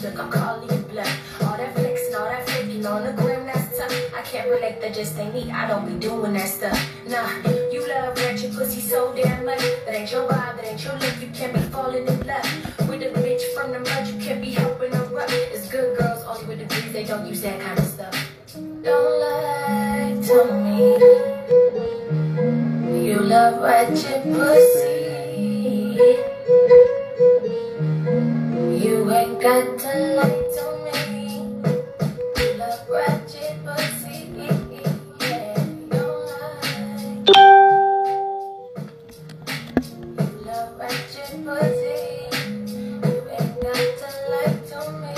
look, I'm calling you bluff. All that flexing, all that faking on the gram, that's tough. I can't relate, that just ain't me. I don't be doing that stuff. Nah, you love ratchet pussy so damn much. That ain't your vibe, that ain't your look. You can't be falling in love with a bitch from the mud. You can't be helping her up. It's good girls only with degrees. They don't use that kind of stuff. Don't lie to me. You love ratchet pussy. You ain't got to lie to me. You love ratchet pussy. Yeah, don't lie. You love ratchet pussy. You ain't got to lie to me.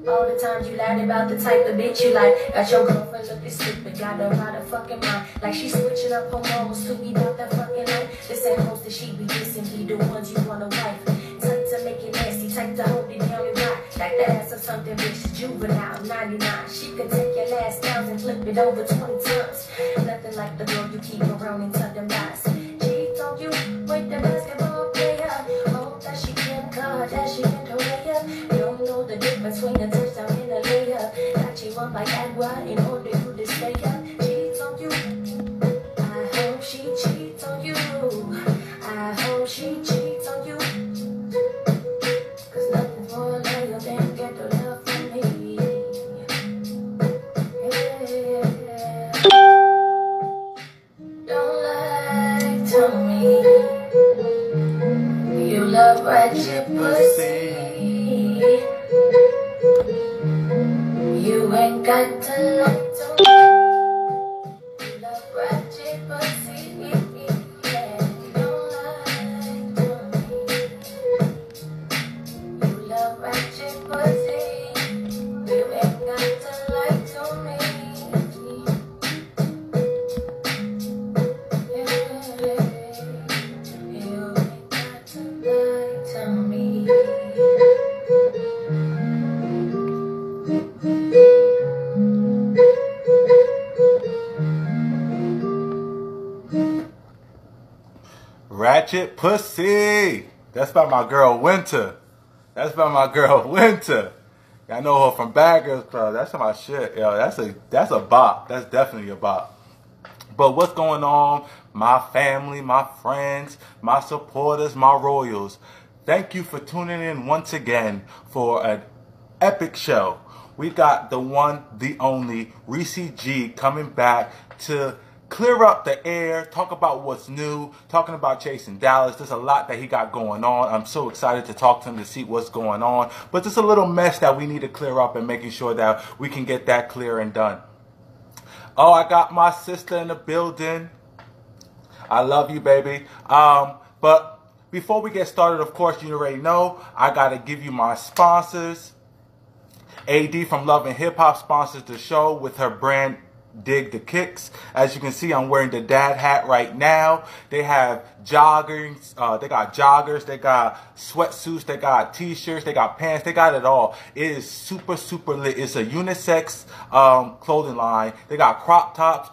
All the times you lied about the type of bitch you like. Got your girlfriend looking stupid. Got her out of fucking mind. Like she switching up hormones to be about that fucking life. This ain't hoes that she be dissing. Be the ones you want to wife. Type to make it nasty. Type to hold it down and ride. Like the ass of something bitch. Juvenile 99. She could take your last thousand and flip it over 20 times. Nothing like the girl you keep around and tell them lies. She told you with the basketball player. Hope that she can cut, that she can throw it. You don't know the difference between a touchdown and a layup. Got you up like agua in order for you to stay up. Cheats on you. I hope she cheats on you. I hope she cheats on you. Cause nothing's more loyal than get the love from me. Yeah. Don't lie to me. You love ratchet pussy. You ain't got to lie to me. You love ratchet pussy. Yeah, don't lie to me. You love ratchet pussy. You ain't got to lie to me. Yeah, you ain't got to lie to me. Ratchet Pussy. That's by my girl Winter. That's by my girl Winter. I know her from Bad Girls Club. That's my shit. Yo, that's a bop. That's definitely a bop. But what's going on, my family, my friends, my supporters, my royals? Thank you for tuning in once again for an epic show. We got the one, the only, Ressie G coming back to clear up the air, talk about what's new, talking about chasing Dallas. There's a lot that he got going on. I'm so excited to talk to him to see what's going on. But there's a little mess that we need to clear up and making sure that we can get that clear and done. Oh, I got my sister in the building. I love you, baby. But before we get started, of course, you already know, I got to give you my sponsors. AD from Love and Hip Hop sponsors the show with her brand Dig the Kicks. As you can see, I'm wearing the dad hat right now. They have joggers, they got joggers, they got sweatsuits, they got t-shirts, they got pants, they got it all. It is super, super lit. It's a unisex clothing line. They got crop tops.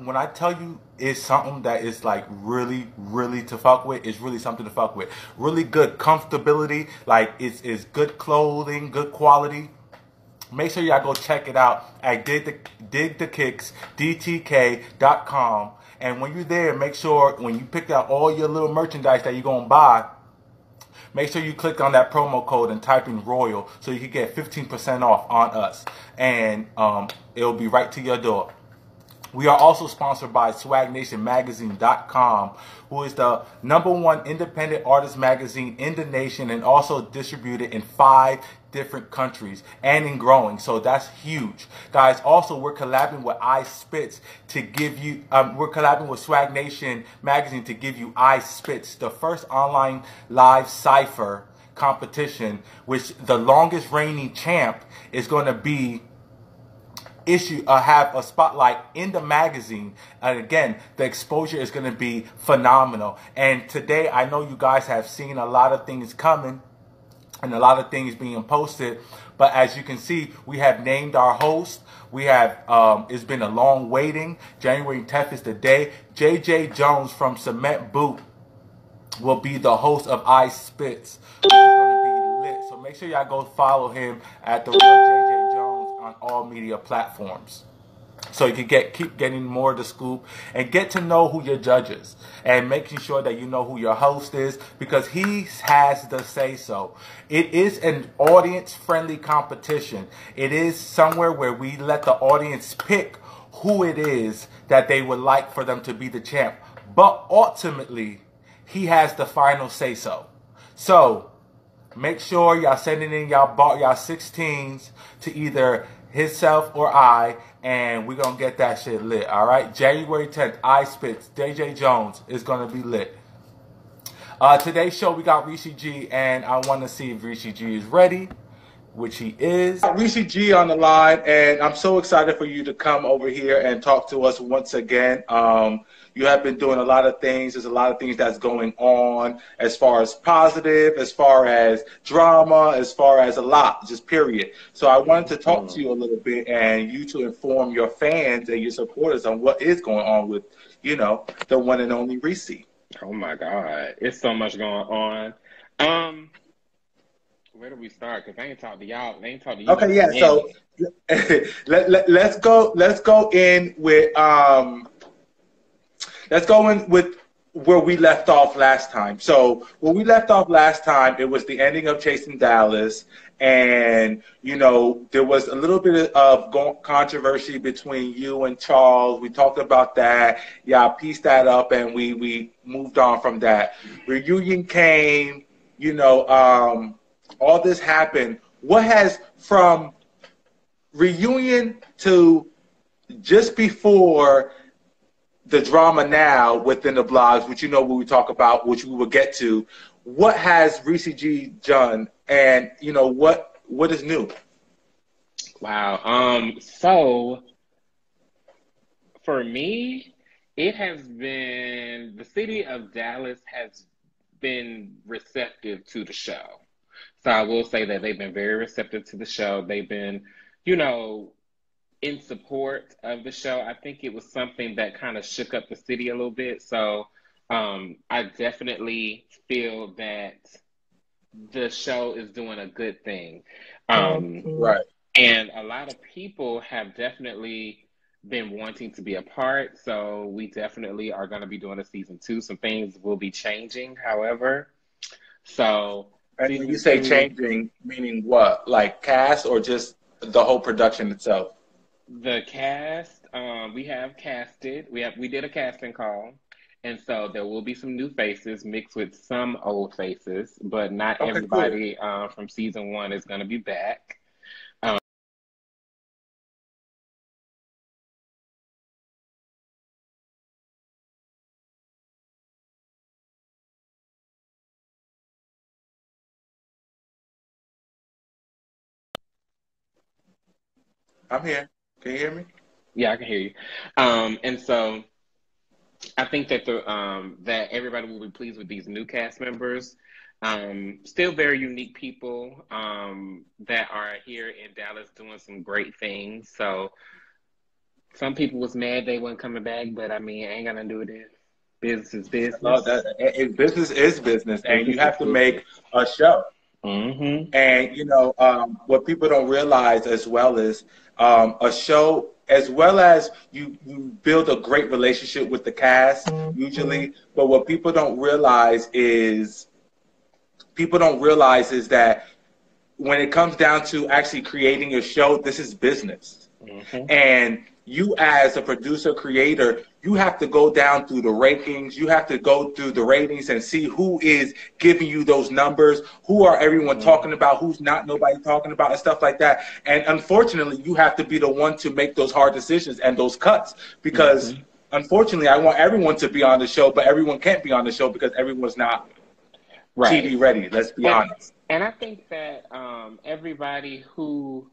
When I tell you it's something that is like really, really to fuck with, it's really something to fuck with. Really good comfortability, like it's good clothing, good quality. Make sure y'all go check it out at digthekicks, DTK.com. And when you're there, make sure when you pick out all your little merchandise that you're going to buy, make sure you click on that promo code and type in Royal so you can get 15% off on us. And it'll be right to your door. We are also sponsored by SwagNationMagazine.com, who is the #1 independent artist magazine in the nation and also distributed in 5 different countries and in growing. So that's huge. Guys, also we're collabing with iSpits to give you, we're collabing with Swag Nation Magazine to give you iSpits, the first online live cipher competition, which the longest reigning champ is going to be have a spotlight in the magazine. And again, the exposure is going to be phenomenal. And today, I know you guys have seen a lot of things coming and a lot of things being posted. But as you can see, we have named our host. We have, it's been a long waiting. January 10th is the day. JJ Jones from Cement Boot will be the host of iSpits, which is going to be lit. So make sure y'all go follow him at the real JJ Jones on all media platforms. So you can keep getting more of the scoop and get to know who your judge is and making sure that you know who your host is, because he has the say so. It is an audience friendly competition. It is somewhere where we let the audience pick who it is that they would like for them to be the champ. But ultimately, he has the final say so. So make sure y'all sending in y'all 16s to either himself or I, and we're going to get that shit lit, all right? January 10th, I Spits, DJ Jones is going to be lit. Today's show, we got Ressie G, and I want to see if Ressie G is ready, which he is. Ressie G on the line, and I'm so excited for you to come over here and talk to us once again. You have been doing a lot of things. There's a lot of things that's going on as far as positive, as far as drama, as far as a lot, just period. So I wanted to talk to you a little bit and you to inform your fans and your supporters on what is going on with, you know, the one and only Ressie. Oh my God, it's so much going on. Where do we start? Because I ain't talked to y'all. I ain't talked to you. Okay, yeah. So let's go. Let's go in with Let's go in with where we left off last time. So where we left off last time, it was the ending of Chasing Dallas, and you know there was a little bit of controversy between you and Charles. We talked about that. Yeah, pieced that up, and we moved on from that. Reunion came. You know, all this happened. What has from reunion to just before the drama now within the blogs, which you know what we talk about, which we will get to, what has Ressie G done, and you know what is new? Wow. So for me, it has been, the city of Dallas has been receptive to the show. So I will say that they've been very receptive to the show. They've been, you know, in support of the show. I think it was something that kind of shook up the city a little bit. So I definitely feel that the show is doing a good thing. Right. And a lot of people have definitely been wanting to be a part. So we definitely are going to be doing a season 2. Some things will be changing, however. So and when you say changing, meaning what? Like cast or just the whole production itself? The cast, we have casted. We did a casting call, and so there will be some new faces mixed with some old faces, but not everybody from season 1 is going to be back. I'm here. Can you hear me? Yeah, I can hear you. And so I think that that everybody will be pleased with these new cast members. Still very unique people that are here in Dallas doing some great things. So some people was mad they weren't coming back, but I mean, I ain't gonna do it. Business is business. Business is business, and you have to make a show. Mm-hmm. And you know what people don't realize as well is a show, as well as you build a great relationship with the cast usually. But what people don't realize is that when it comes down to actually creating your show, this is business. Mm-hmm. And you as a producer, creator, you have to go down through the rankings. You have to go through the ratings and see who is giving you those numbers, who are everyone talking about, who's not nobody talking about, and stuff like that. And unfortunately, you have to be the one to make those hard decisions and those cuts, because unfortunately, I want everyone to be on the show, but everyone can't be on the show because everyone's not TV ready. Let's be honest. And I think that everybody who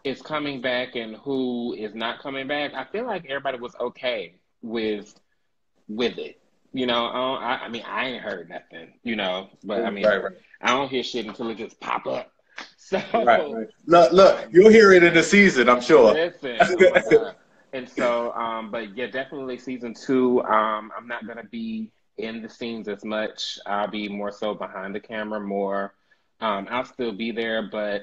is coming back and who is not coming back, I feel like everybody was okay with it. You know, I mean, I ain't heard nothing, you know, but I mean, I don't hear shit until it just pop up. So look, you'll hear it in the season, I'm sure. Listen, oh my God. And so, but yeah, definitely season 2. I'm not gonna be in the scenes as much. I'll be more so behind the camera, more I'll still be there, but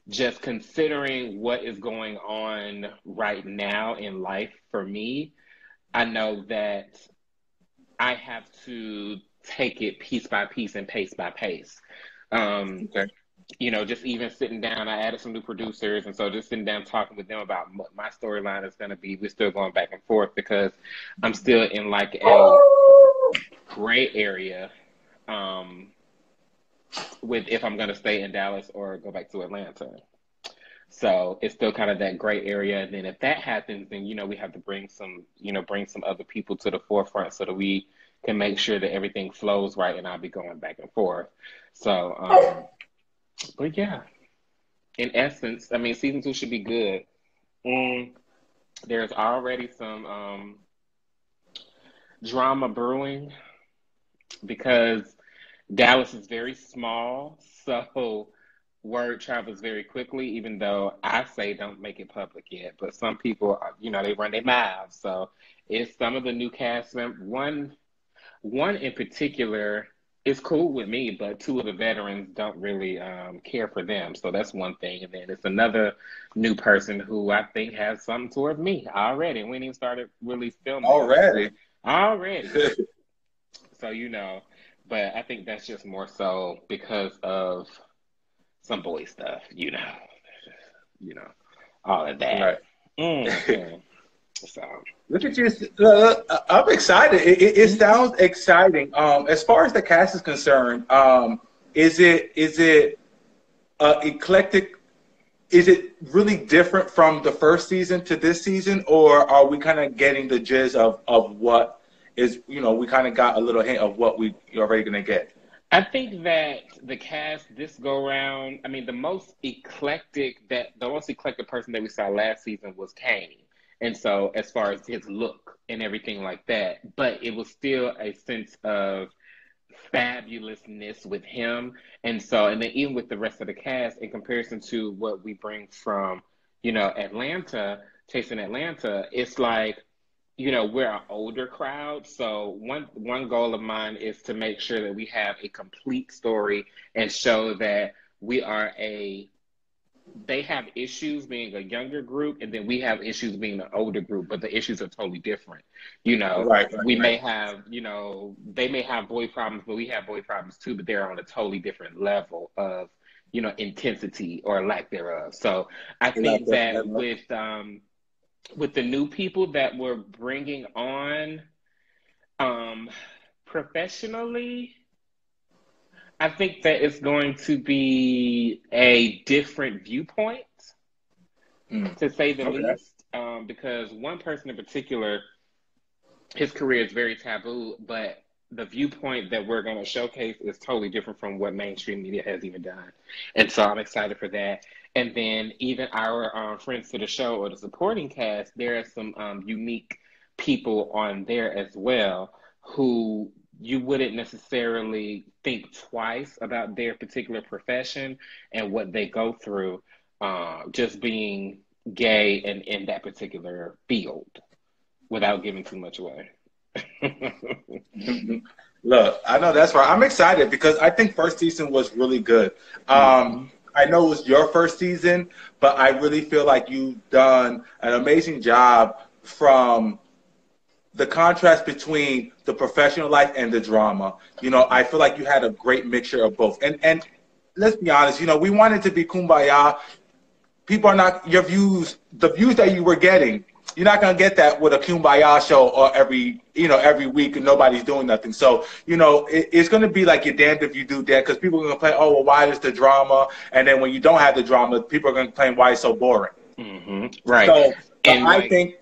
just considering what is going on right now in life for me, I know that I have to take it piece by piece and pace by pace. Um, Okay. just even sitting down, I added some new producers, and so just sitting down talking with them about what my storyline is going to be. We're still going back and forth because I'm still in like a gray area um, with if I'm going to stay in Dallas or go back to Atlanta. So it's still kind of that gray area. And then if that happens, then we have to bring some other people to the forefront so that we can make sure that everything flows right, and I'll be going back and forth. So, but yeah, in essence, I mean, season 2 should be good. Mm, there's already some drama brewing because Dallas is very small, so word travels very quickly, even though I say don't make it public yet. But some people, they run their mouths. So it's some of the new cast members. One in particular is cool with me, but two of the veterans don't really care for them. So that's one thing. And then it's another new person who I think has something towards me already. We ain't even started really filming, honestly. Already. Already. So, but I think that's just more so because of some boy stuff, you know, all of that. Right. hmm So, Look at you. I'm excited. It sounds exciting. As far as the cast is concerned, is it eclectic? Is it really different from the first season to this season, or are we kind of getting the gist of what is? We kind of got a little hint of what you're already gonna get. I think that the cast this go round, I mean, the most eclectic person that we saw last season was Kane. And so, as far as his look and everything like that, but it was still a sense of fabulousness with him. And so, and then even with the rest of the cast, in comparison to what we bring from, Atlanta, chasing Atlanta, it's like, we're an older crowd. So one goal of mine is to make sure that we have a complete story and show that we are they have issues being a younger group, and then we have issues being an older group, but the issues are totally different. Right, right, We right. may have, they may have boy problems, but we have boy problems too, but they're on a totally different level of, intensity or lack thereof. So I think that with the new people that we're bringing on um, professionally, I think that it's going to be a different viewpoint, Mm. to say the Okay. least, because one person in particular, his career is very taboo, but the viewpoint that we're going to showcase is totally different from what mainstream media has even done. And so I'm excited for that. And then even our friends to the show or the supporting cast, there are some unique people on there as well who you wouldn't necessarily think twice about their particular profession and what they go through, just being gay and in that particular field without giving too much away. Look, I know that's right. I'm excited because I think first season was really good. hmm I know it was your first season, but I really feel like you've done an amazing job from the contrast between the professional life and the drama. I feel like you had a great mixture of both. And let's be honest, we wanted to be kumbaya. People are not the views that you were getting. You're not gonna get that with a kumbaya show or every week and nobody's doing nothing. So it's gonna be like you're damned if you do that because people are gonna complain, oh well, why is the drama? And then when you don't have the drama, people are gonna complain why it's so boring. Right. So And I like, think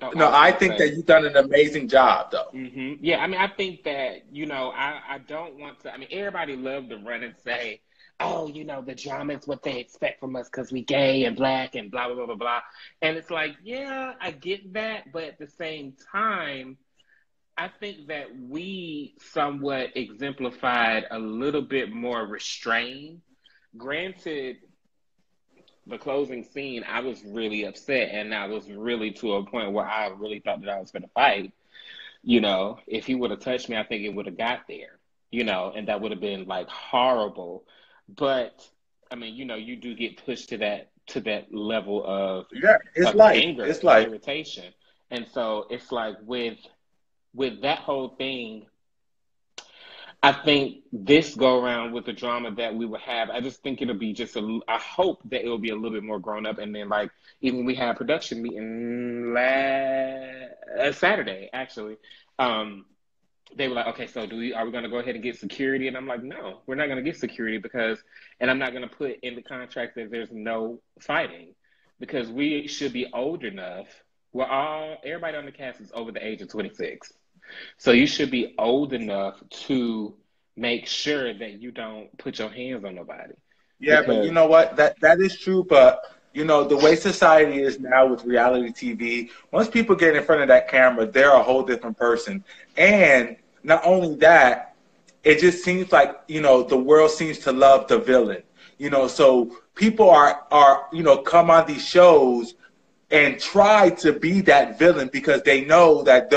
oh, I no, was I gonna think that say, you've done an amazing job though. yeah, I mean, I think that, I don't want to, I mean, everybody love to run and say, oh, the drama is what they expect from us because we gay and black and blah, blah, blah, blah, blah. And it's like, yeah, I get that. But at the same time, I think that we somewhat exemplified a little bit more restraint. Granted, the closing scene, I was really upset, and I was really to a point where I really thought that I was going to fight. If he would have touched me, I think it would have got there. and that would have been like horrible. But I mean, you do get pushed to that level of Yeah, it's of life. anger It's and life. irritation. And so it's like with that whole thing, I think this go around with the drama that we would have, I just think it'll be I hope that it'll be a little bit more grown up. And then, like, even we had a production meeting Saturday, actually. Um, they were like, okay, so are we going to go ahead and get security? And I'm like, no, we're not going to get security and I'm not going to put in the contract that there's no fighting because we should be old enough. Everybody on the cast is over the age of 26. So you should be old enough to make sure that you don't put your hands on nobody. Yeah, but you Because know what? That is true. But the way society is now with reality TV, once people get in front of that camera, they're a whole different person. And not only that, it just seems like the world seems to love the villain. So people are come on these shows and try to be that villain because they know that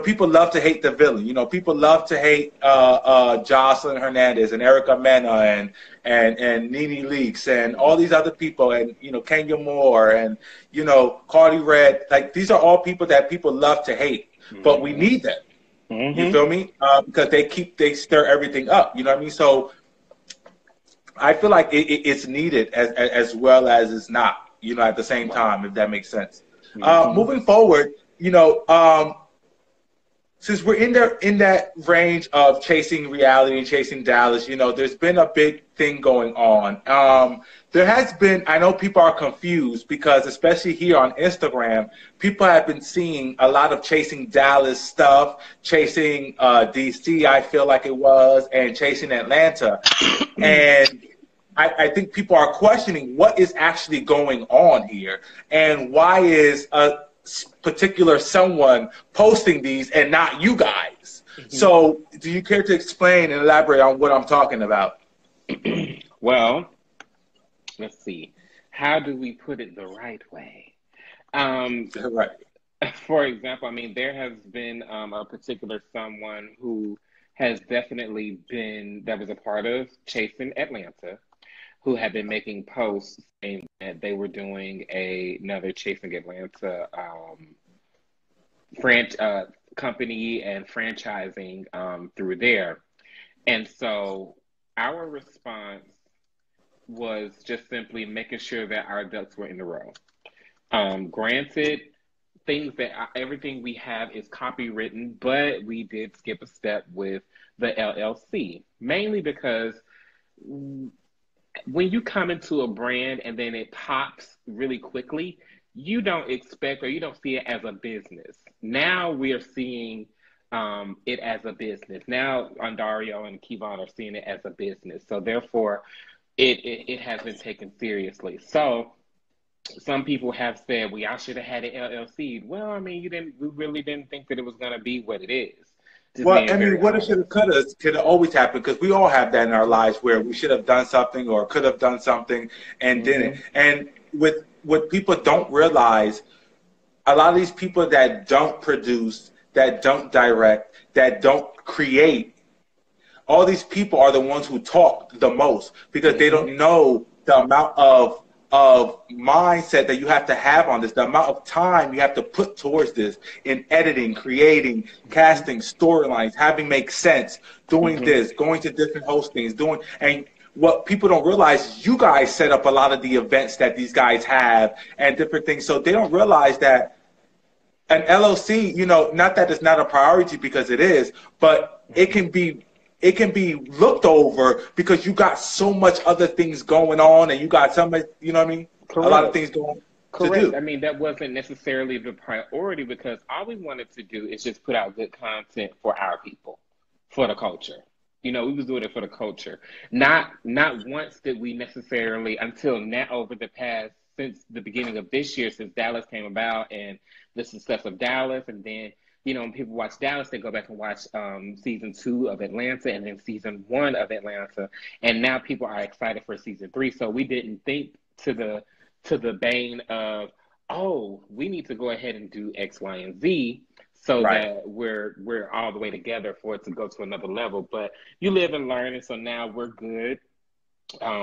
people love to hate the villain. People love to hate Jocelyn Hernandez and Erica Mena and Nene Leakes and all these other people and Kenya Moore and Cardi Red. Like these are all people that people love to hate, but we mm-hmm, need them. You mm-hmm, feel me? Because they stir everything up. You know what I mean? So I feel like it's needed as well as it's not. At the same right, time, if that makes sense. mm-hmm, Moving forward, since we're in that range of chasing reality and chasing Dallas, there's been a big thing going on. There has been, I know people are confused because especially here on Instagram, people have been seeing a lot of chasing Dallas stuff, chasing DC, I feel like it was, and chasing Atlanta. And I think people are questioning what is actually going on here and why is a particular someone posting these and not you guys. mm-hmm. So do you care to explain and elaborate on what I'm talking about? Well, let's see. How do we put it the right way? Um, Right. for example, I mean, there has been a particular someone who has definitely been that was a part of Chasing Atlanta, who had been making posts saying that they were doing another Chasing Atlanta company and franchising through there. And so our response was just simply making sure that our ducks were in a row. Granted, everything we have is copywritten, but we did skip a step with the LLC, mainly because when you come into a brand and then it pops really quickly, you don't expect or you don't see it as a business. Now we are seeing it as a business. Now Ondario and Kevon are seeing it as a business. So therefore, it has been taken seriously. So some people have said, "Well, y'all should have had an LLC." Well, I mean, we really didn't think that it was going to be what it is. Just Well, being I mean, very what it should honest. have could have always happened because we all have that in our lives where we should have done something or could have done something and didn't. Hmm. And with what people don't realize, a lot of these people that don't produce, that don't direct, that don't create, all these people are the ones who talk the most because they Hmm. don't know the amount of mindset that you have to have on this, the amount of time you have to put towards this in editing, creating, Hmm. casting, storylines, having make sense, doing Hmm. this, going to different hostings, and what people don't realize is you guys set up a lot of the events that these guys have and different things. So they don't realize that an LLC, not that it's not a priority because it is, but it can be looked over because you got so much other things going on and you got so much, you know what I mean? A lot of Correct. things going to Correct. do. I mean, that wasn't necessarily the priority because all we wanted to do is just put out good content for our people, for the culture. We was doing it for the culture. Not once did we necessarily until now over the past since the beginning of this year, since Dallas came about and the success of Dallas, and then when people watch Dallas, they go back and watch season 2 of Atlanta and then season 1 of Atlanta, and now people are excited for season 3. So we didn't think to the bane of, oh, we need to go ahead and do X, Y, and Z so Right. that we're all the way together for it to go to another level. But you live and learn, and so now we're good.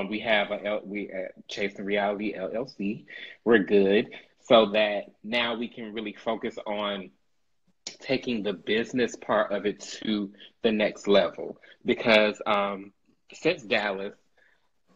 We have we Chasing Reality LLC. We're good, so that now we can really focus on taking the business part of it to the next level. Because since Dallas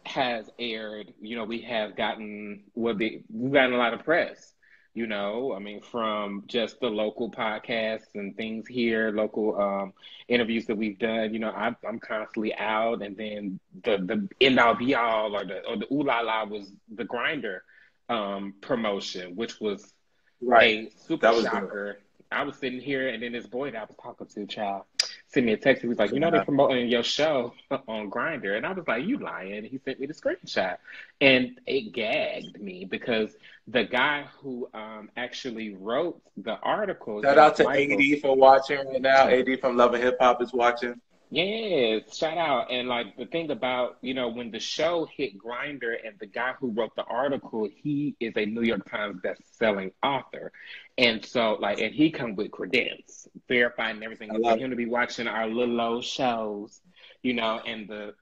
has aired, we have gotten we've gotten a lot of press. I mean, from just the local podcasts and things here, local interviews that we've done. I'm constantly out, and then the end all be all or the ooh la la was the Grinder promotion, which was Right. a super That was good. shocker. I was sitting here, and then this boy that I was talking to, child, sent me a text. He was like, they're promoting your show on Grinder. And I was like, you lying. He sent me the screenshot. And it gagged me because the guy who actually wrote the article, Shout Josh out to Michaels, AD for watching right now. AD from Love and Hip Hop is watching. yes, shout out. And like the thing about, when the show hit Grinder, and the guy who wrote the article, he is a New York Times best-selling author. And so and he come with credence, verified and everything. And for him to be watching our little old shows, and the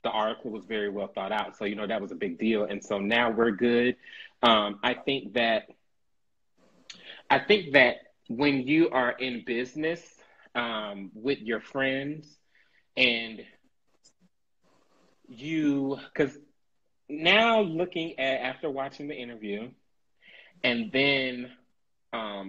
article was very well thought out. So, that was a big deal. And so now we're good. I think that when you are in business with your friends, and because now looking at after watching the interview, and then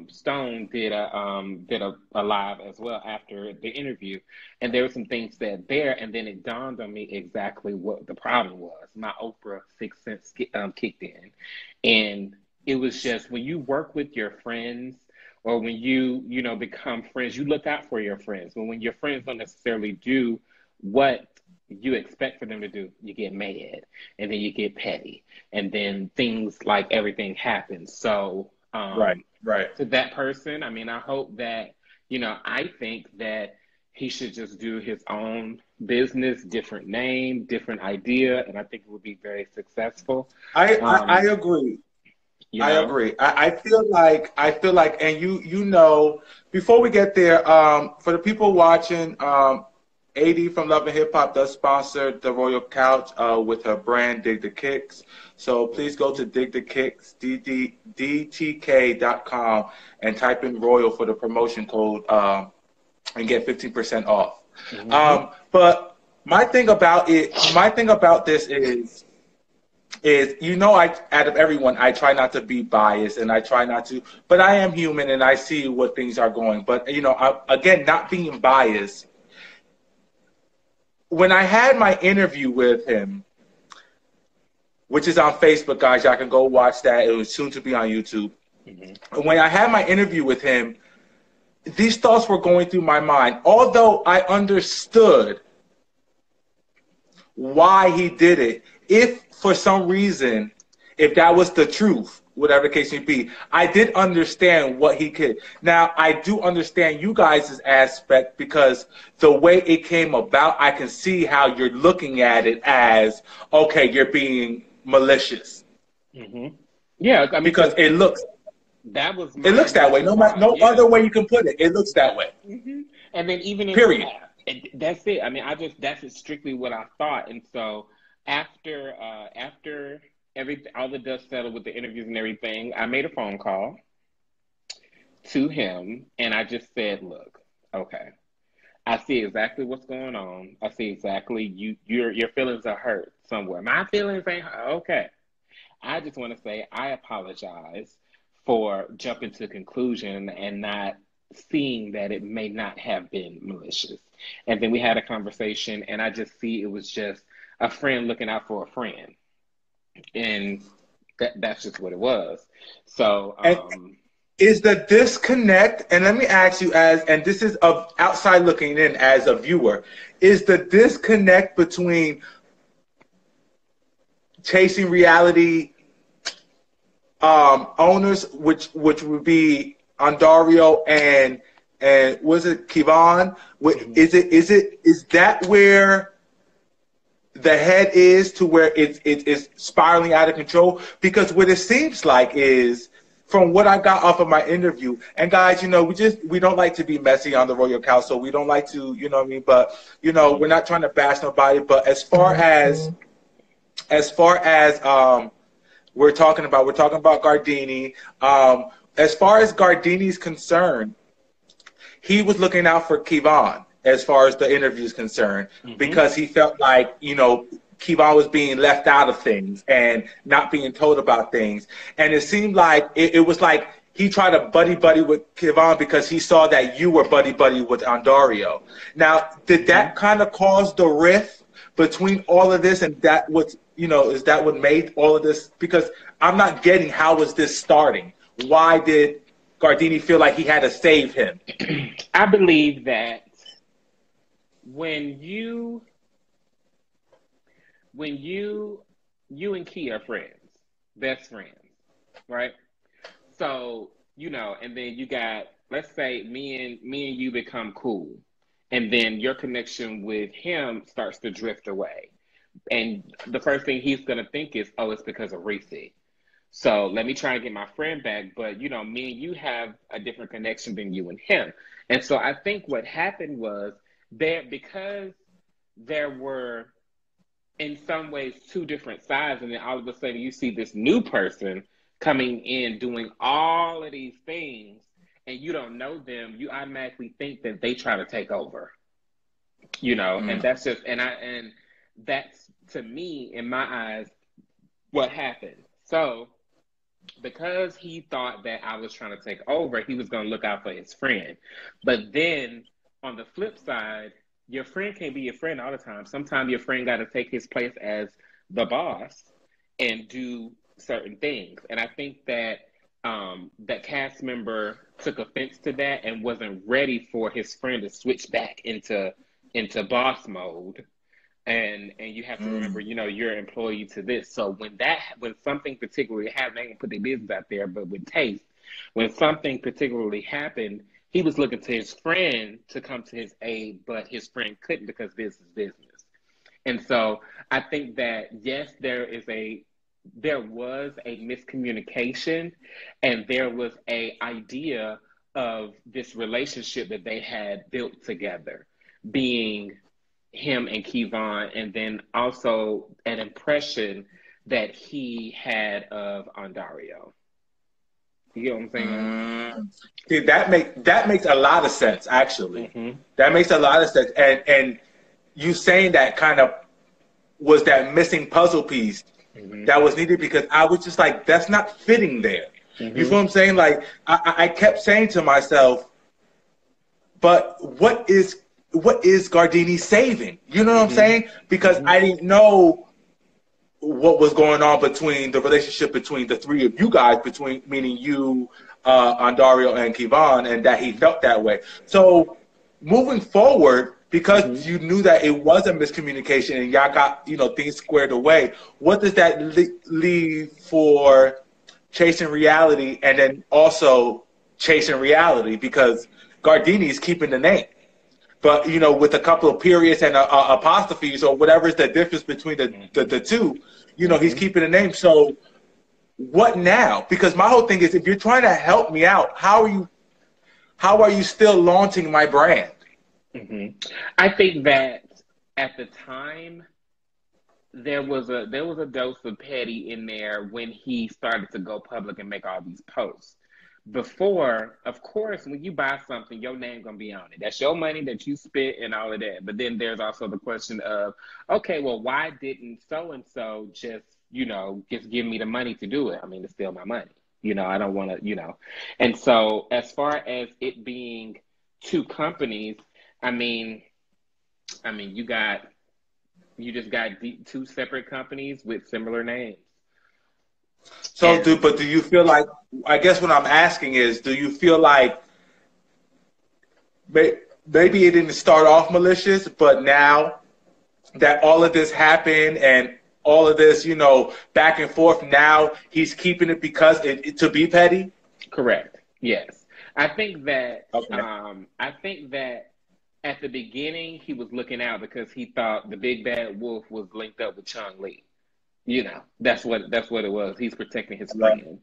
Stone did a live as well after the interview, and there were some things said there, and then it dawned on me exactly what the problem was. My Oprah Sixth Sense kicked in, and it was just when you work with your friends, or when you become friends, you look out for your friends. But when your friends don't necessarily do what you expect for them to do, you get mad, and then you get petty, and then things like everything happens. So right. to that person, I mean, I hope that, I think that he should just do his own business, different name, different idea, and I think it would be very successful. I agree. I agree. I feel like, and before we get there, for the people watching, AD from Love and Hip Hop does sponsor the Royal Couch with her brand Dig the Kicks. So please go to Dig the Kicks, DTK.com, and type in Royal for the promotion code and get 15% off. Mm-hmm. But my thing about this is out of everyone, I try not to be biased, and I try not to, but I am human, and I see what things are going. But again, not being biased. When I had my interview with him, which is on Facebook, guys, y'all can go watch that. It was soon to be on YouTube. Mm-hmm. When I had my interview with him, these thoughts were going through my mind. Although I understood why he did it, if for some reason, if that was the truth, whatever the case may be, I did understand what he could. Now, I do understand you guys' aspect, because the way it came about, I can see how you're looking at it as, okay, you're being malicious. Mm-hmm. Yeah, I mean, because it looks that way. No other way you can put it. It looks that way. Mm-hmm. And then even period. That's it. I mean, that's strictly what I thought. And so after all the dust settled with the interviews and everything, I made a phone call to him, and I just said, look, okay, I see exactly what's going on. I see exactly your feelings are hurt somewhere. My feelings ain't hurt. Okay. I just want to say I apologize for jumping to conclusion and not seeing that it may not have been malicious. And then we had a conversation, and I just see it was just a friend looking out for a friend. And that's just what it was. So is the disconnect, and let me ask you, and this is of outside looking in as a viewer, is the disconnect between Chasing Reality owners, which would be Ondario and was it Kevon? Is that where the head is, to where it's spiraling out of control? Because what it seems like is from what I got off of my interview, and guys, we don't like to be messy on the Royal Council. We don't like to, you know what I mean? But, we're not trying to bash nobody. But as far as we're talking about Gardini. As far as Gardini's concerned, he was looking out for Kevon as far as the interview is concerned, because he felt like, Kevon was being left out of things and not being told about things. And it seemed like it was like he tried to buddy with Kevon because he saw that you were buddy with Andario. Now, did that kind of cause the rift between all of this, and that was, is that what made all of this? Because I'm not getting, how was this starting? Why did Gardini feel like he had to save him? I believe that when you and Key are friends, best friends, right? So, and then you got, let's say me and you become cool, and then your connection with him starts to drift away. And the first thing he's going to think is, oh, it's because of Ressie. So let me try and get my friend back. But, me and you have a different connection than you and him. And so I think what happened was because there were, in some ways, two different sides. And then all of a sudden you see this new person coming in doing all of these things, and you don't know them, you automatically think that they try to take over. And that's just, and that's, to me, in my eyes, what happened. So because he thought that I was trying to take over, he was going to look out for his friend. But then on the flip side, your friend can't be your friend all the time. Sometimes your friend got to take his place as the boss and do certain things. And I think that that cast member took offense to that and wasn't ready for his friend to switch back into boss mode. And you have to remember, you're an employee to this. So when something particularly happened, I ain't gonna put their business out there, but with taste, when something particularly happened, he was looking to his friend to come to his aid, but his friend couldn't because business is business. And so I think that, yes, there was a miscommunication, and there was an idea of this relationship that they had built together, being him and Kevon, and then also an impression that he had of Andario. You get what I'm saying? See, that makes a lot of sense, actually. That makes a lot of sense. And you saying that kind of was that missing puzzle piece that was needed, because I was just like, that's not fitting there. You feel what I'm saying? Like, I kept saying to myself, but what is Gardini saving? You know what I'm saying? Because I didn't know what was going on between the relationship between the three of you guys, meaning you, Andario, and Kevon, and that he felt that way. So moving forward, because you knew that it was a miscommunication and y'all got things squared away, what does that leave for Chasing Reality, and then also Chasing Reality? Because Gardini's keeping the name, but with a couple of periods and apostrophes or whatever is the difference between the two, he's keeping the name. So what now? Because my whole thing is, if you're trying to help me out, how are you still launching my brand? I think that at the time there was a dose of petty in there when he started to go public and make all these posts. Before, of course, when you buy something, your name gonna be on it. That's your money that you spent and all of that. But then there's also the question of, okay, well, why didn't so and so just give me the money to do it? I mean, it's still my money. I don't want to, And so as far as it being two companies, I mean, you just got two separate companies with similar names. So, do you feel like, I guess what I'm asking is, do you feel like maybe it didn't start off malicious, but now that all of this happened and all of this, back and forth, now he's keeping it because to be petty? Correct. Yes. I think that at the beginning he was looking out because he thought the big bad wolf was linked up with Chung Lee. That's what it was. He's protecting his Right. friend.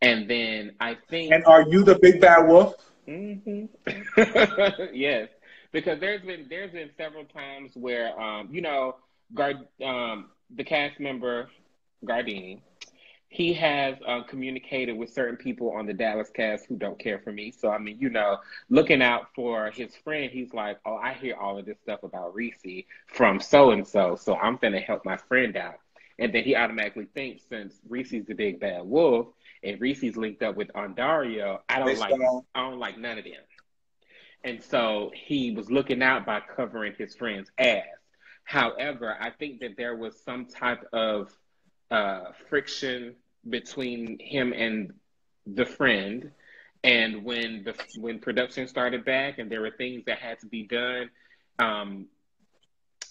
And then I think, And are you the big bad wolf? hmm yes, because there's been several times where Gard the cast member Gardini, he has communicated with certain people on the Dallas cast who don't care for me. So I mean, looking out for his friend, he's like, "Oh, I hear all of this stuff about Ressie from so and so, so I'm gonna help my friend out." And then he automatically thinks, since Reese's the big bad wolf and Reese's linked up with Ondario, Based on I don't like none of them. And so he was looking out by covering his friend's ass. However, I think that there was some type of friction between him and the friend. And when production started back and there were things that had to be done, um,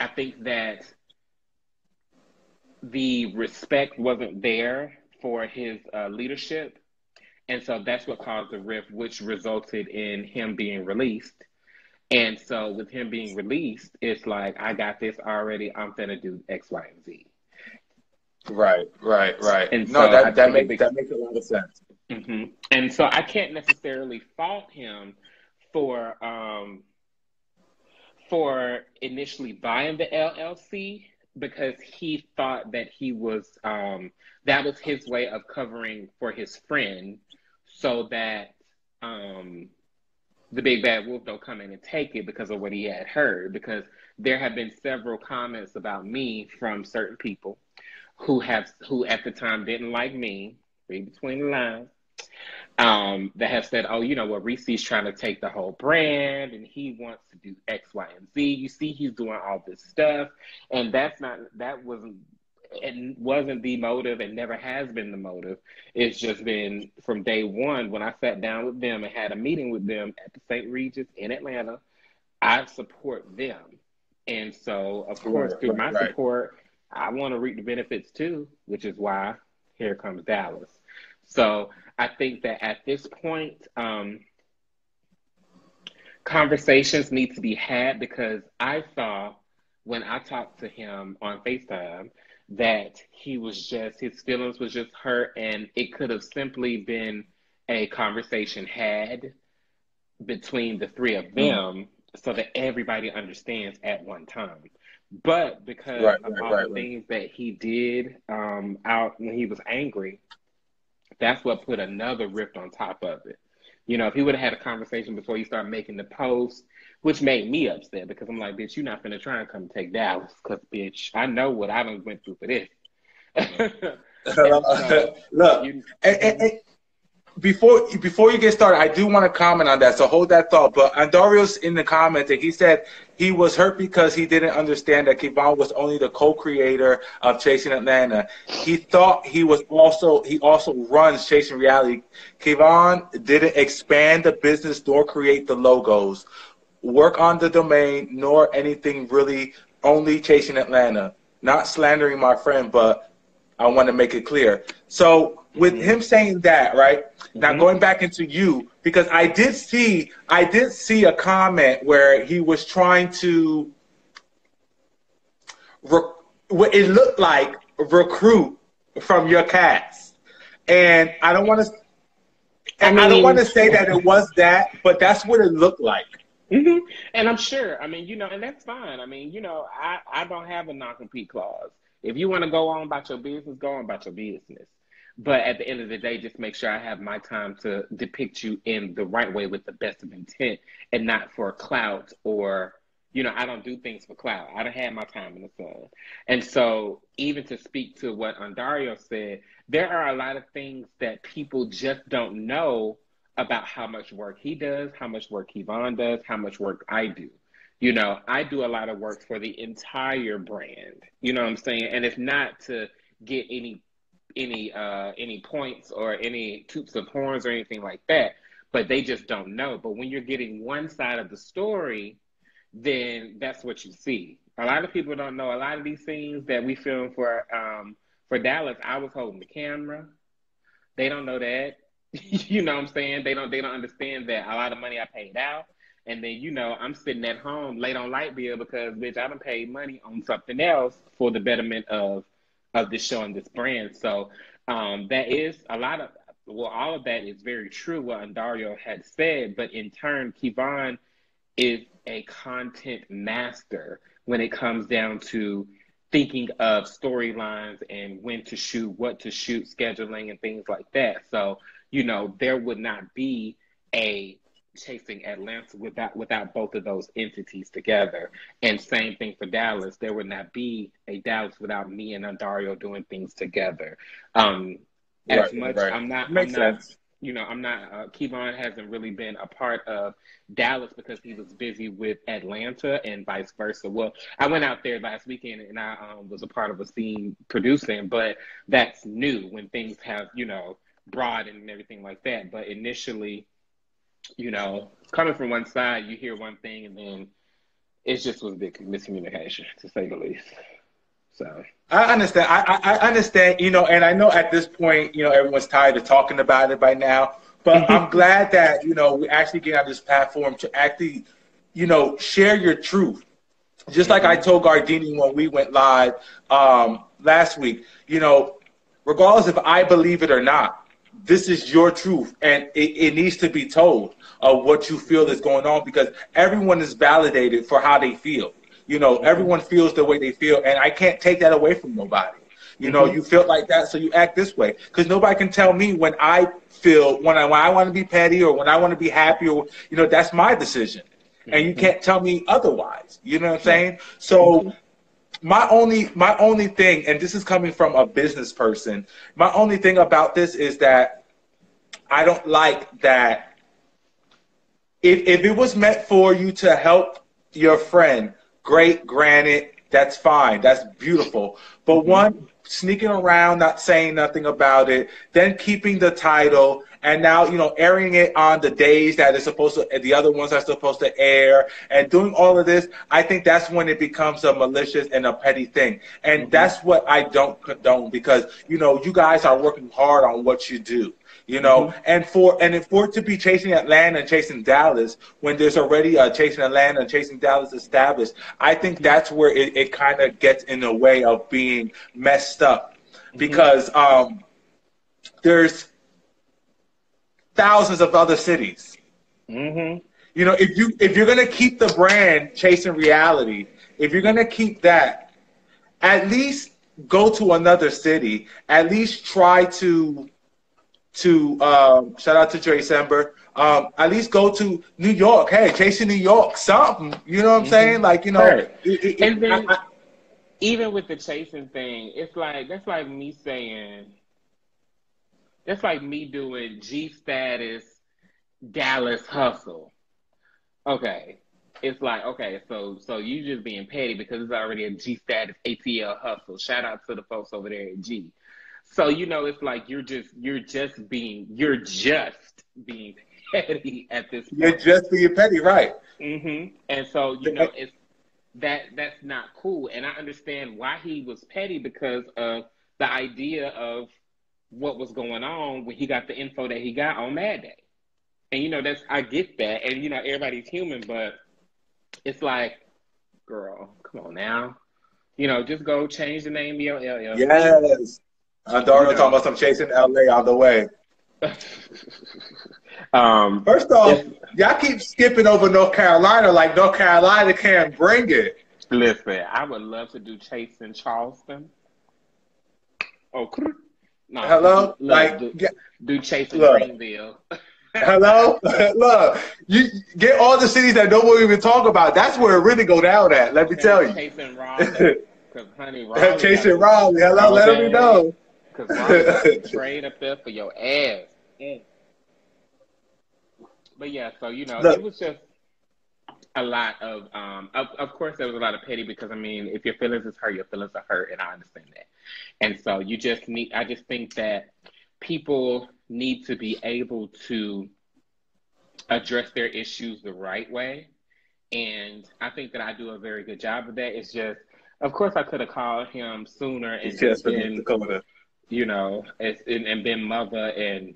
I think that the respect wasn't there for his leadership. And so that's what caused the rift, which resulted in him being released. And so with him being released, it's like, I got this already. I'm gonna do X, Y, and Z. right. And No, so I that think makes a lot of sense. and so I can't necessarily fault him for um for initially buying the LLC, because he thought that he was that was his way of covering for his friend, so that um the big bad wolf don't come in and take it because of what he had heard. Because there have been several comments about me from certain people who at the time didn't like me, read between the lines, that have said, "Oh, well, Reese's trying to take the whole brand, and he wants to do X, Y, and Z. You see, he's doing all this stuff, and that wasn't the motive, and never has been the motive. It's just been from day one when I sat down with them and had a meeting with them at the St. Regis in Atlanta. I support them, and so of course through my Right. support, I want to reap the benefits too, which is why here comes Dallas. So I think that at this point, conversations need to be had, because I saw when I talked to him on FaceTime that his feelings was just hurt, and it could have simply been a conversation had between the three of Mm. them so that everybody understands at one time. But because Right, of right, all the right, right. things that he did out when he was angry, that's what put another rift on top of it. If he would have had a conversation before you start making the post, which made me upset, because I'm like, bitch, you're not finna try and come take Dallas, because, bitch, I know what I done went through for this. And so, Look, you, and before you get started, I do want to comment on that. So hold that thought. But Andorio's in the comments, and he said he was hurt because he didn't understand that Kevon was only the co-creator of Chasing Atlanta. He thought he also runs Chasing Reality. Kevon didn't expand the business nor create the logos, work on the domain, nor anything really. Only Chasing Atlanta. Not slandering my friend, but I want to make it clear. So with him saying that, right now, going back into you, because I did see a comment where he was trying to, what it looked like, recruit from your cast, and I don't want to. I I don't want mean, to say that it was that, but that's what it looked like. and I'm sure, I mean, and that's fine. I mean, I don't have a non-compete clause. If you want to go on about your business, go on about your business. But at the end of the day, just make sure I have my time to depict you in the right way with the best of intent, and not for clout, or, I don't do things for clout. I don't have my time in the sun. And so even to speak to what Andario said, there are a lot of things that people just don't know about how much work he does, how much work Yvonne does, how much work I do. I do a lot of work for the entire brand. You know what I'm saying? And it's not to get any points or any toots of horns or anything like that, but they just don't know. But when you're getting one side of the story, then that's what you see. A lot of people don't know a lot of these scenes that we filmed for Dallas. I was holding the camera. They don't know that. You know what I'm saying? They don't understand that a lot of money I paid out. And then, I'm sitting at home late on light bill because, bitch, I done paid money on something else for the betterment of of this show and this brand. So that is a lot of, well, all of that is very true what Andario had said, but in turn, Kevon is a content master when it comes down to thinking of storylines and when to shoot, what to shoot, scheduling, and things like that. So, you know, there would not be a Chasing Atlanta without both of those entities together. And same thing for Dallas. There would not be a Dallas without me and Andario doing things together. As much Right. Makes sense. you know, I'm not, Kevon hasn't really been a part of Dallas because he was busy with Atlanta and vice versa. Well, I went out there last weekend and I was a part of a scene producing, but that's new when things have, you know, broadened and everything like that. But initially, you know, coming from one side, you hear one thing and then it just was a big miscommunication, to say the least. So I understand. I understand, you know, and I know at this point, you know, everyone's tired of talking about it by now. But I'm glad that, you know, we actually get on this platform to actually, you know, share your truth. Just like I told Gardini when we went live last week, you know, regardless if I believe it or not, this is your truth, and it needs to be told of what you feel is going on, because everyone is validated for how they feel. You know, everyone feels the way they feel, and I can't take that away from nobody. You know, you feel like that, so you act this way. Because nobody can tell me when I feel, when I want to be petty or when I want to be happy, or, you know, that's my decision. And you can't tell me otherwise. You know what I'm saying? So my only thing, and this is coming from a business person, my only thing about this is that I don't like that if it was meant for you to help your friend, great, granted, that's fine. That's beautiful. But one, sneaking around, not saying nothing about it, then keeping the title, and now, you know, airing it on the days that it's supposed to, the other ones are supposed to air, and doing all of this, I think that's when it becomes a malicious and a petty thing. And that's what I don't condone, because, you know, you guys are working hard on what you do. You know, and for it to be Chasing Atlanta and Chasing Dallas when there's already a Chasing Atlanta and Chasing Dallas established, I think that's where it kind of gets in the way of being messed up, because there's thousands of other cities. You know, if you're gonna keep the brand Chasing Reality, if you're gonna keep that, at least go to another city. At least try to shout out to Dre Sember. At least go to New York. Hey, Chasing New York, something. You know what I'm saying? Like, you know, and then even with the chasing thing, it's like that's like me saying, that's like me doing G Status Dallas Hustle. Okay. It's like, okay, so you just being petty because it's already a G Status ATL Hustle. Shout out to the folks over there at G. So, you know, it's like you're just being petty at this point. You're just being petty, right? And so, you know, it's that's not cool. And I understand why he was petty, because of the idea of what was going on when he got the info that he got on Mad Day. And, you know, I get that. And, you know, everybody's human, but it's like, girl, come on now. You know, just go change the name of your LLC. Yes. Dario talking about some Chasing LA on the way. First off, y'all keep skipping over North Carolina like North Carolina can't bring it. Listen, I would love to do Chasing Charleston. Oh, no. Hello? Do Chasing Greenville. Hello? Look, you get all the cities that nobody even talk about. That's where it really go down at, let me tell you. Chasing Raleigh. Because, honey, Raleigh. Chasing Raleigh. Hello, let me know. Because Raleigh got to trade up there for your ass. But yeah, so, you know, it was just a lot of course there was a lot of petty, because, I mean, if your feelings is hurt, your feelings are hurt, and I understand that. And so I just think that people need to be able to address their issues the right way. And I think that I do a very good job of that. It's just, of course, I could have called him sooner and just been, you know, and been mother and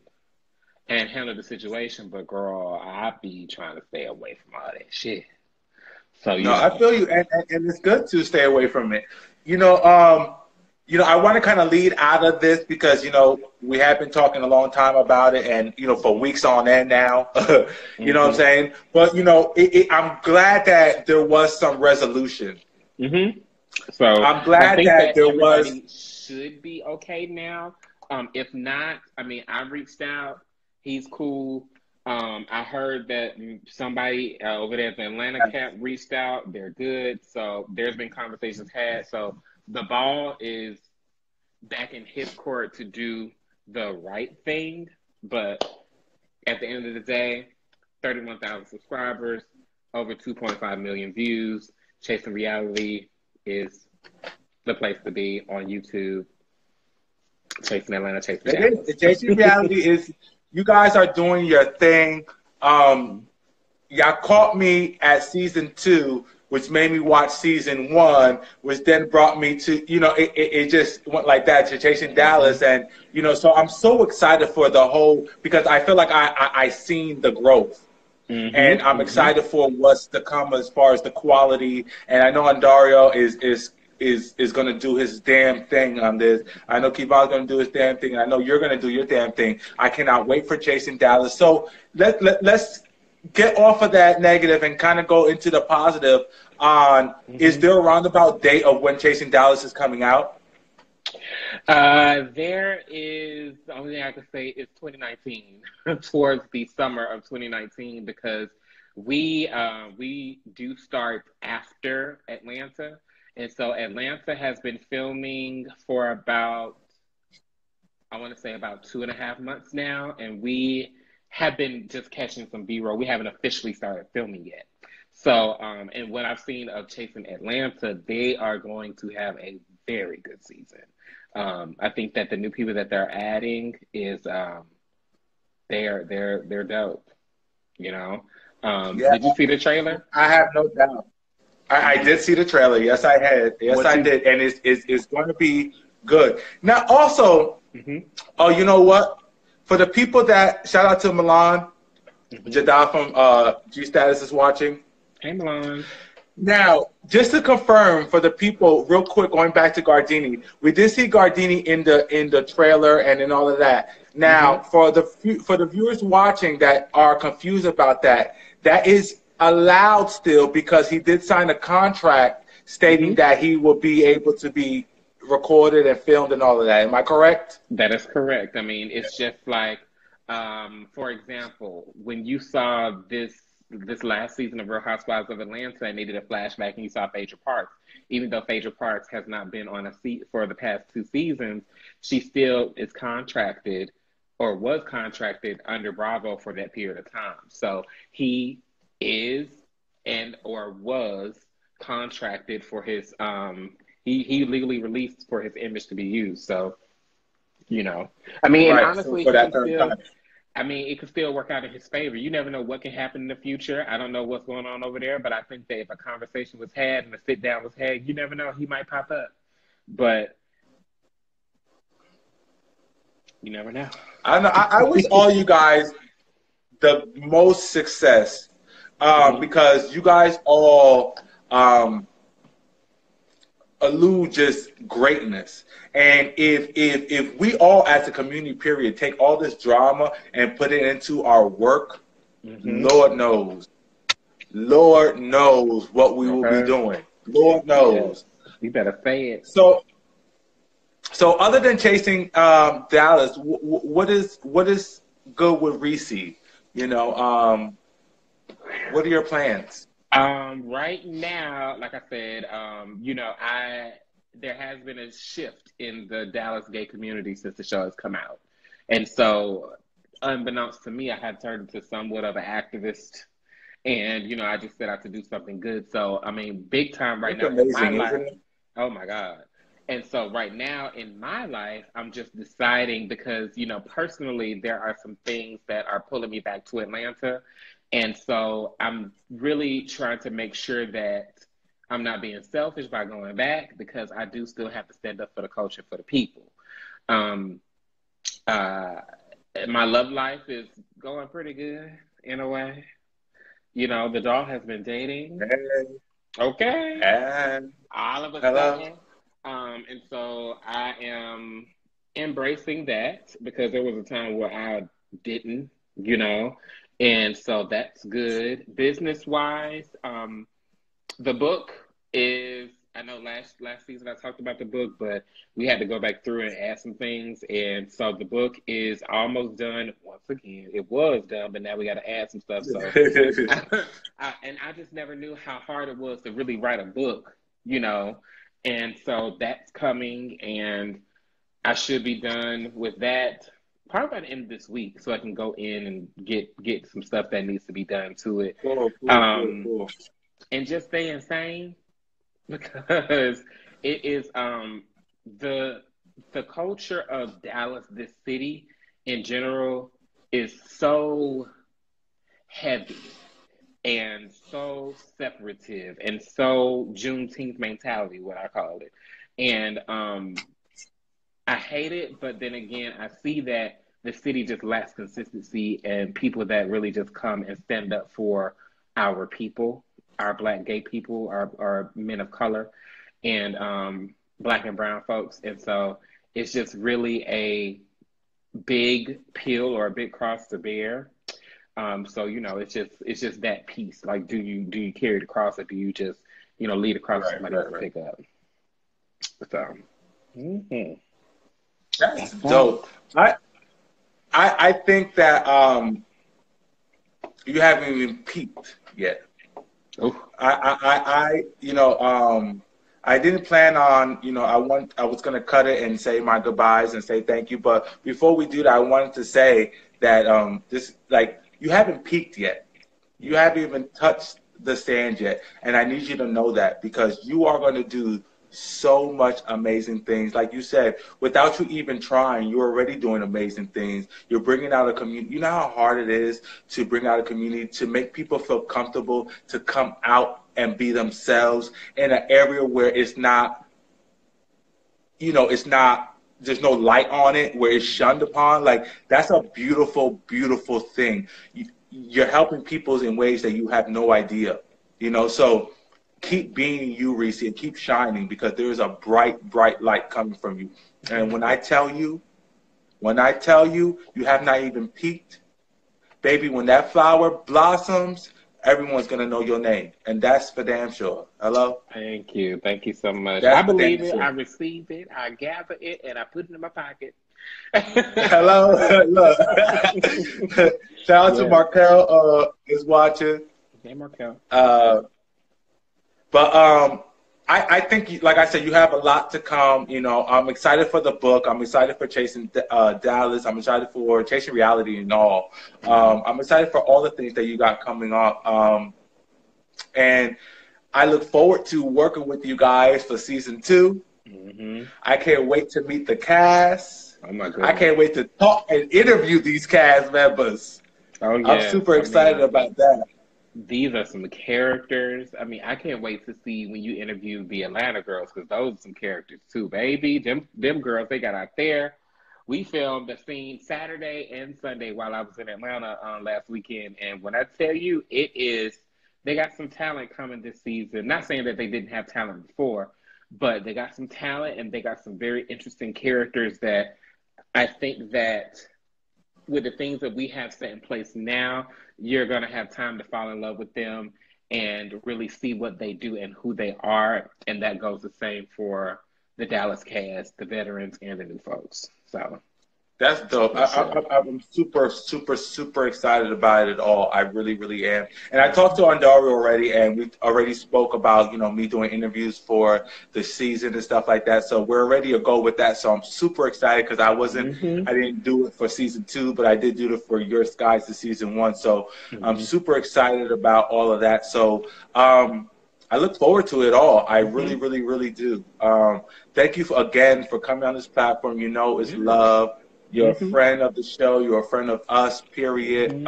handle the situation. But girl, I be trying to stay away from all that shit. So I feel you, and it's good to stay away from it. You know, I want to kind of lead out of this because, we have been talking a long time about it and, for weeks on end now, you know what I'm saying? But, I'm glad that there was some resolution. So I'm I glad think that that there was. everybody should be okay now. If not, I mean, I reached out. He's cool. I heard that somebody over there at the Atlanta camp reached out. They're good. So there's been conversations had. So the ball is back in his court to do the right thing. But at the end of the day, 31,000 subscribers, over 2.5 million views. Chasing Reality is the place to be on YouTube. Chasing Atlanta, Chasing It Dallas. is. Chasing Reality is, you guys are doing your thing. Y'all caught me at season 2, which made me watch season 1, which then brought me to, it just went like that to Chasing Dallas. And, so I'm so excited for the whole, because I feel like I seen the growth. And I'm excited for what's to come as far as the quality. And I know Andario is going to do his damn thing on this. I know Kevon's going to do his damn thing. And I know you're going to do your damn thing. I cannot wait for Chasing Dallas. So let's get off of that negative and kind of go into the positive on, is there a roundabout date of when Chasing Dallas is coming out? There is, the only thing I can say is 2019, towards the summer of 2019, because we do start after Atlanta. And so Atlanta has been filming for about, I want to say about 2.5 months now. And we have been just catching some B-roll. We haven't officially started filming yet. So, and what I've seen of Chasing Atlanta, they are going to have a very good season. I think that the new people that they're adding is they're dope. Did you see the trailer? I have no doubt. I did see the trailer. Yes, I had. Yes, I did, and it's going to be good. Now, also, oh, you know what? For the people that, shout out to Milan, Jada from G Status is watching. Hey, Milan. Now, just to confirm for the people, real quick, going back to Gardini, we did see Gardini in the trailer and in all of that. Now, for the viewers watching that are confused about that, that is allowed still because he did sign a contract stating that he will be able to be recorded and filmed and all of that. Am I correct? That is correct. I mean, it's just like, for example, when you saw this last season of Real Housewives of Atlanta and they did a flashback and you saw Phaedra Parks, even though Phaedra Parks has not been on a seat for the past 2 seasons, she still is contracted or was contracted under Bravo for that period of time. So he is and or was contracted for his, he legally released for his image to be used. So, I mean, Right. and honestly, for that time. I mean, it could still work out in his favor. You never know what can happen in the future. I don't know what's going on over there, but I think that if a conversation was had and a sit down was had, you never know, he might pop up. But you never know. I wish all you guys the most success because you guys all allude just greatness. And if we all as a community period take all this drama and put it into our work, Lord knows what we will be doing. Lord knows. Yeah. You better say it. So other than Chasing Dallas, what is good with Ressie? What are your plans? Right now, like I said, there has been a shift in the Dallas gay community since the show has come out. And so, unbeknownst to me, I had turned into somewhat of an activist. And, I just set out to do something good. So, I mean, big time right now in my life. Oh, my God. And so right now in my life, I'm just deciding because, personally, there are some things that are pulling me back to Atlanta. And so I'm really trying to make sure that I'm not being selfish by going back because I do still have to stand up for the culture, for the people. My love life is going pretty good in a way. The doll has been dating. Hey. Okay. And All of a hello. sudden, And so I am embracing that because there was a time where I didn't, you know, and so that's good. Business wise, the book is, I know last season I talked about the book, but we had to go back through and add some things. And so the book is almost done. Once again, it was done, but now we got to add some stuff. So, and I just never knew how hard it was to really write a book, you know. And so that's coming, and I should be done with that probably by the end of this week, so I can go in and get some stuff that needs to be done to it. Cool. And just staying sane because it is the the culture of Dallas, this city in general, is so heavy and so separative and so Juneteenth mentality, what I call it. And I hate it, but then again, I see that the city just lacks consistency and people that really just come and stand up for our people, our Black gay people, our men of color, and Black and brown folks. And so it's just really a big pill or a big cross to bear. So you know, it's just that piece. Like, do you carry the cross, or do you just lead a cross for somebody else to pick up? So, That's dope. I think that you haven't even peaked yet. oh, I didn't plan on, I was gonna cut it and say my goodbyes and say thank you, but before we do that, I wanted to say that you haven't peaked yet. You haven't even touched the sand yet, and I need you to know that because you are going to do so much amazing things. Like you said, without you even trying, you're already doing amazing things. You're bringing out a community. You know how hard it is to bring out a community, to make people feel comfortable, to come out and be themselves in an area where it's not, there's no light on it, where it's shunned upon. Like, that's a beautiful, beautiful thing. You're helping people in ways that you have no idea, so keep being you, Ressie, and keep shining because there is a bright, bright light coming from you. And when I tell you, you have not even peaked, baby, when that flower blossoms, everyone's going to know your name. And that's for damn sure. Hello? thank you so much. That's I believe for it. damn I sure. receive it. I gather it, and I put it in my pocket. Hello? Look. Shout out to Yeah. Markel is watching. Hey, Markel. But I think, like I said, you have a lot to come. I'm excited for the book. I'm excited for chasing Dallas. I'm excited for chasing reality and all. I'm excited for all the things that you got coming up. And I look forward to working with you guys for season 2. I can't wait to meet the cast. Oh my I goodness. can't wait to talk and interview these cast members. Oh yeah. I'm super excited about that. These are some characters. I mean, I can't wait to see when you interview the Atlanta girls because those are some characters too, baby. Them girls, they got out there. We filmed the scene Saturday and Sunday while I was in Atlanta last weekend, and when I tell you, they got some talent coming this season. Not saying that they didn't have talent before, but they got some talent and they got some very interesting characters that I think that with the things that we have set in place now, you're going to have time to fall in love with them and really see what they do and who they are. And that goes the same for the Dallas cast, the veterans, and the new folks. So That's dope. sure. I'm super, super, super excited about it all. I really, really am. And I talked to Andario already, and we already spoke about, me doing interviews for the season and stuff like that. So we're ready to go with that. So I'm super excited because I didn't do it for season 2, but I did do it for your guys to season 1. So I'm super excited about all of that. So I look forward to it all. I really, really, really do. Thank you again for coming on this platform. It's love. You're a friend of the show. You're a friend of us, period. And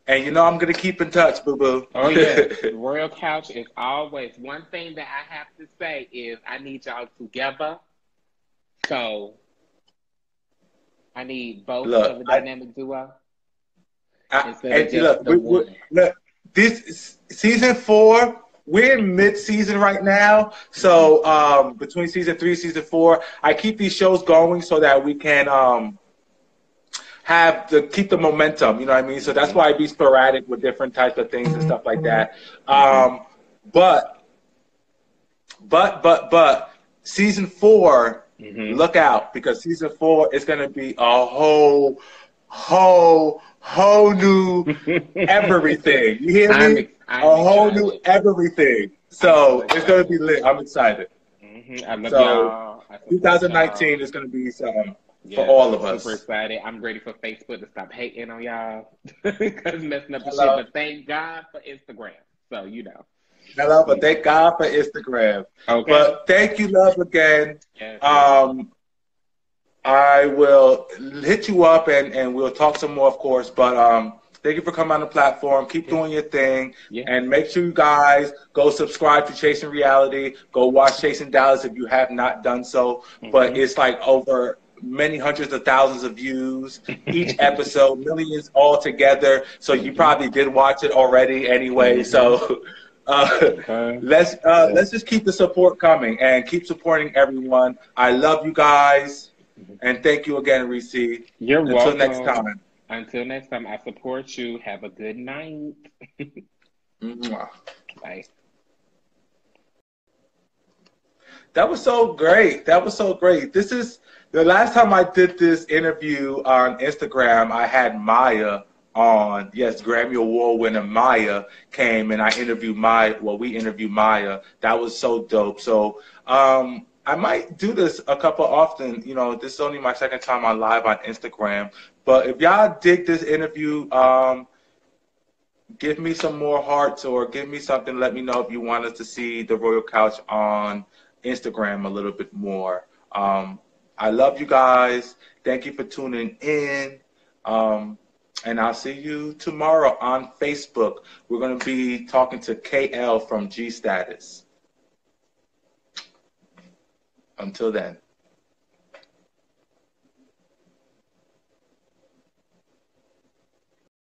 I'm going to keep in touch, boo-boo. Oh, yeah. The Royal Couch is always. One thing that I have to say is I need y'all together. So I need both of the dynamic duo. Instead of just the one. Look, this season 4, we're in mid-season right now. So between season 3, season 4, I keep these shows going so that we can keep the momentum. You know what I mean? So that's why I be sporadic with different types of things and stuff like that. But season 4, look out, because season 4 is gonna be a whole new everything. You hear me? I'm a whole excited. new everything. So it's gonna be lit. I'm excited. I love So y'all. 2019 is gonna be something for all of us. Super excited. I'm ready for Facebook to stop hating on y'all because messing up the Hello. shit. But thank God for Instagram. So Hello, but thank God for Instagram. Okay. But thank you, love, again. Yes. I will hit you up and we'll talk some more, of course. But thank you for coming on the platform. Keep doing your thing. Yeah. And make sure you guys go subscribe to Chasing Reality. Go watch Chasing Dallas if you have not done so. But it's like over many hundreds of thousands of views each episode, millions all together. So you probably did watch it already anyway. So let's just keep the support coming and keep supporting everyone. I love you guys. And thank you again, Ressie. You're welcome. Until next time. Until next time, I support you. Have a good night. Bye. That was so great. This is the last time I did this interview on Instagram. I had Maya on. Yes, Grammy Award winner Maya came and we interviewed Maya. That was so dope. So I might do this a couple often. You know, this is only my second time on live on Instagram. But if y'all dig this interview, give me some more hearts or give me something. Let me know if you want us to see the Royal Couch on Instagram a little bit more. I love you guys. Thank you for tuning in. And I'll see you tomorrow on Facebook. We're going to be talking to KL from G Status. Until then.